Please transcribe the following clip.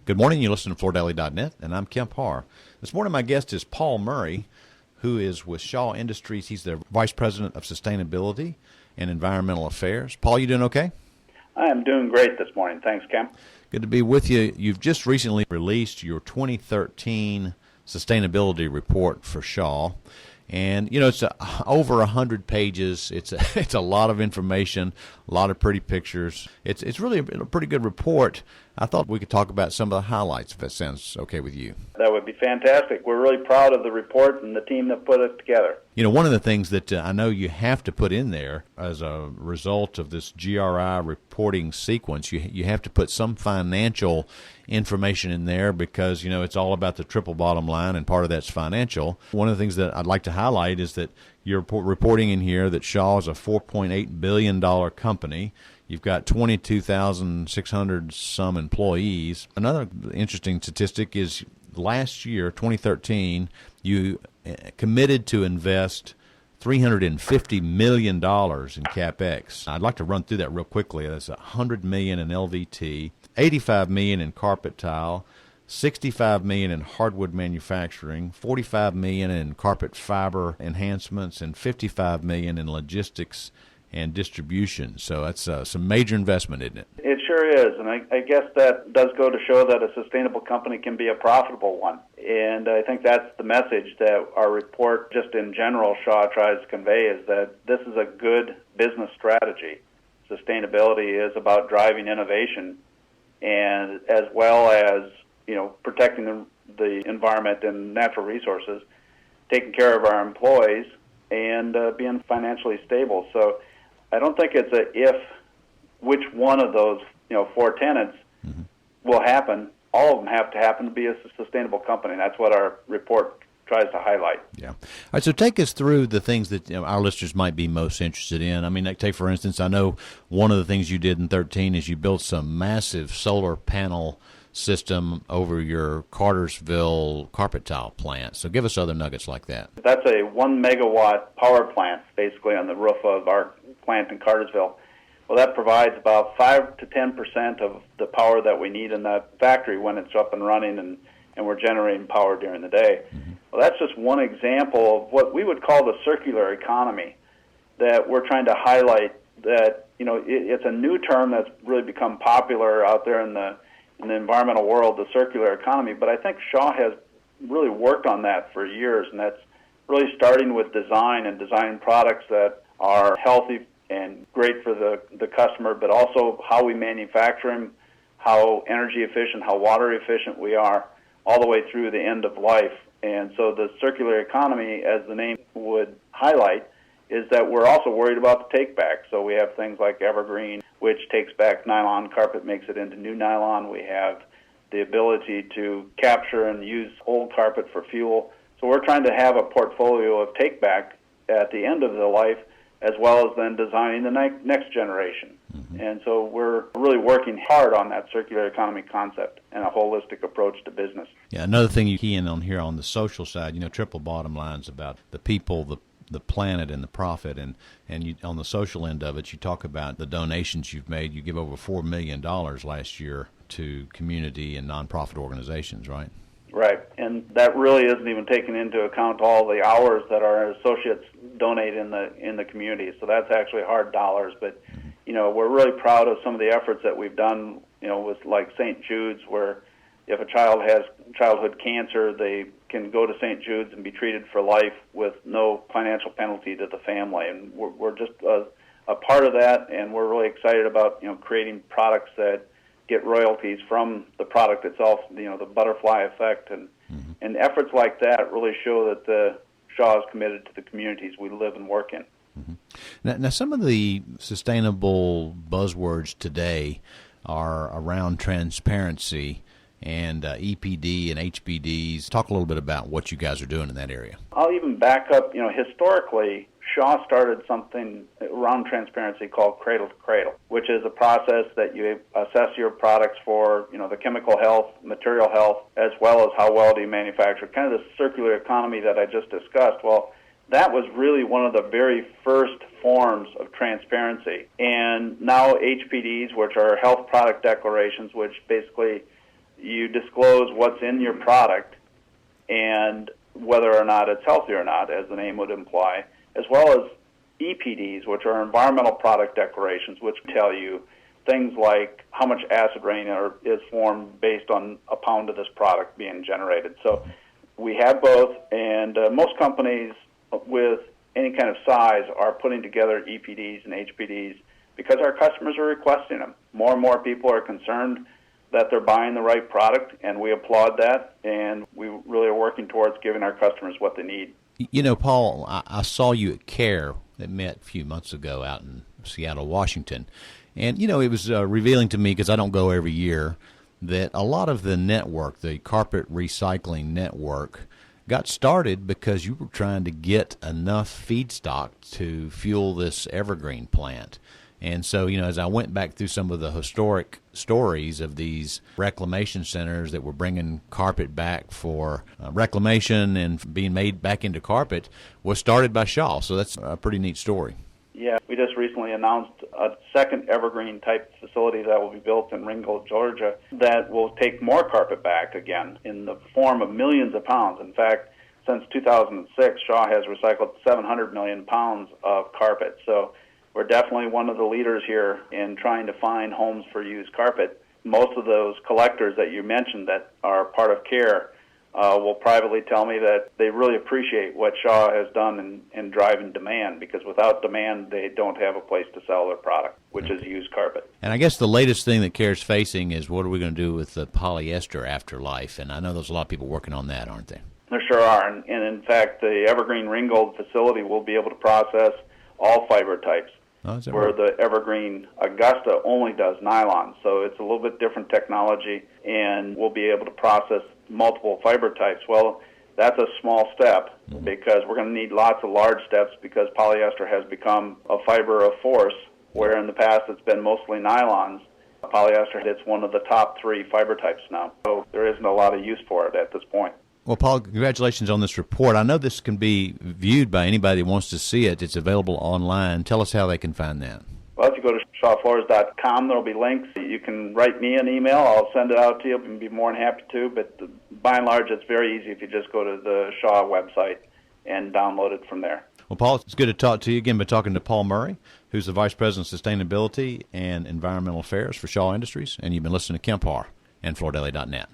Good morning. You listen to FloorDaily.net, and I'm Kemp Harr. This morning, my guest is Paul Murray, who is with Shaw Industries. He's the Vice President of Sustainability and Environmental Affairs. Paul, you doing okay? I am doing great this morning. Thanks, Kemp. Good to be with you. You've just recently released your 2013 sustainability report for Shaw. And, you know, it's over 100 pages. It's a lot of information, a lot of pretty pictures. It's really a pretty good report. I thought we could talk about some of the highlights, if that sounds okay with you. That would be fantastic. We're really proud of the report and the team that put it together. You know, one of the things that I know you have to put in there as a result of this GRI reporting sequence, you have to put some financial information in there because, you know, it's all about the triple bottom line, and part of that's financial. One of the things that I'd like to highlight is that you're reporting in here that Shaw is a $4.8 billion company. You've got 22,600 some employees. Another interesting statistic is last year, 2013, you committed to invest $350 million in CapEx. I'd like to run through that real quickly. That's $100 million in LVT, $85 million in carpet tile, $65 million in hardwood manufacturing, $45 million in carpet fiber enhancements, and $55 million in logistics and distribution. So that's some major investment, isn't it? It sure is, and I guess that does go to show that a sustainable company can be a profitable one. And I think that's the message that our report, just in general, Shaw tries to convey, is that this is a good business strategy. Sustainability is about driving innovation, and as well as, you know, protecting the environment and natural resources, taking care of our employees, and being financially stable. So I don't think it's a if which one of those, you know, four tenets will happen. All of them have to happen to be a sustainable company. That's what our report tries to highlight. Yeah. All right, so take us through the things that, you know, our listeners might be most interested in. I mean, like, take, for instance, I know one of the things you did in 2013 is you built some massive solar panel system over your Cartersville carpet tile plant. So give us other nuggets like that. That's a 1 megawatt power plant, basically, on the roof of our plant in Cartersville. Well, that provides about 5 to 10% of the power that we need in that factory when it's up and running and we're generating power during the day. Well, that's just one example of what we would call the circular economy that we're trying to highlight. That, you know, it's a new term that's really become popular out there in the environmental world, the circular economy, but I think Shaw has really worked on that for years, and that's really starting with design and designing products that are healthy and great for the customer, but also how we manufacture them, how energy efficient, how water efficient we are, all the way through the end of life. And so the circular economy, as the name would highlight, is that we're also worried about the take-back. So we have things like Evergreen, which takes back nylon carpet, makes it into new nylon. We have the ability to capture and use old carpet for fuel. So we're trying to have a portfolio of take-back at the end of the life, as well as then designing the next generation. And so we're really working hard on that circular economy concept and a holistic approach to business. Yeah, another thing you key in on here on the social side, you know, triple bottom lines about the people, the planet, and the profit, and you, on the social end of it, you talk about the donations you've made. You give over $4 million last year to community and nonprofit organizations, right? Right, and that really isn't even taking into account all the hours that our associates donate in the community. So that's actually hard dollars. But you know, we're really proud of some of the efforts that we've done. You know, with like St. Jude's, where if a child has childhood cancer, they can go to St. Jude's and be treated for life with no financial penalty to the family. And we're just a part of that, and we're really excited about, you know, creating products that get royalties from the product itself, you know, the butterfly effect. And efforts like that really show that the Shaw is committed to the communities we live and work in. Now, some of the sustainable buzzwords today are around transparency and EPD and HBDs. Talk a little bit about what you guys are doing in that area. I'll even back up. You know, historically, Shaw started something around transparency called Cradle to Cradle, which is a process that you assess your products for, you know, the chemical health, material health, as well as how well do you manufacture, kind of the circular economy that I just discussed. Well, that was really one of the very first forms of transparency. And now HPDs, which are health product declarations, which basically you disclose what's in your product and whether or not it's healthy or not, as the name would imply, as well as EPDs, which are environmental product declarations, which tell you things like how much acid rain is formed based on a pound of this product being generated. So we have both, and most companies with any kind of size are putting together EPDs and HPDs because our customers are requesting them. More and more people are concerned that they're buying the right product, and we applaud that, and we really are working towards giving our customers what they need. You know, Paul, I saw you at CARE that met a few months ago out in Seattle, Washington. And, you know, it was revealing to me, because I don't go every year, that a lot of the network, the carpet recycling network, got started because you were trying to get enough feedstock to fuel this evergreen plant. And so, you know, as I went back through some of the historic stories of these reclamation centers that were bringing carpet back for reclamation and being made back into carpet, was started by Shaw. So that's a pretty neat story. Yeah, we just recently announced a second evergreen-type facility that will be built in Ringgold, Georgia, that will take more carpet back again in the form of millions of pounds. In fact, since 2006, Shaw has recycled 700 million pounds of carpet. So we're definitely one of the leaders here in trying to find homes for used carpet. Most of those collectors that you mentioned that are part of CARE will privately tell me that they really appreciate what Shaw has done in driving demand, because without demand, they don't have a place to sell their product, which is used carpet. And I guess the latest thing that CARE's facing is, what are we going to do with the polyester afterlife? And I know there's a lot of people working on that, aren't there? There sure are. And in fact, the Evergreen Ringgold facility will be able to process all fiber types, where the Evergreen Augusta only does nylon. So it's a little bit different technology, and we'll be able to process multiple fiber types. Well, that's a small step, because we're going to need lots of large steps, because polyester has become a fiber of force, where in the past it's been mostly nylons. Polyester, it's one of the top 3 fiber types now. So there isn't a lot of use for it at this point. Well, Paul, congratulations on this report. I know this can be viewed by anybody that wants to see it. It's available online. Tell us how they can find that. Well, if you go to shawfloors.com, there will be links. You can write me an email. I'll send it out to you and be more than happy to. But by and large, it's very easy if you just go to the Shaw website and download it from there. Well, Paul, it's good to talk to you again. By talking to Paul Murray, who's the Vice President of Sustainability and Environmental Affairs for Shaw Industries. And you've been listening to Kemp Harr and FloorDaily.net.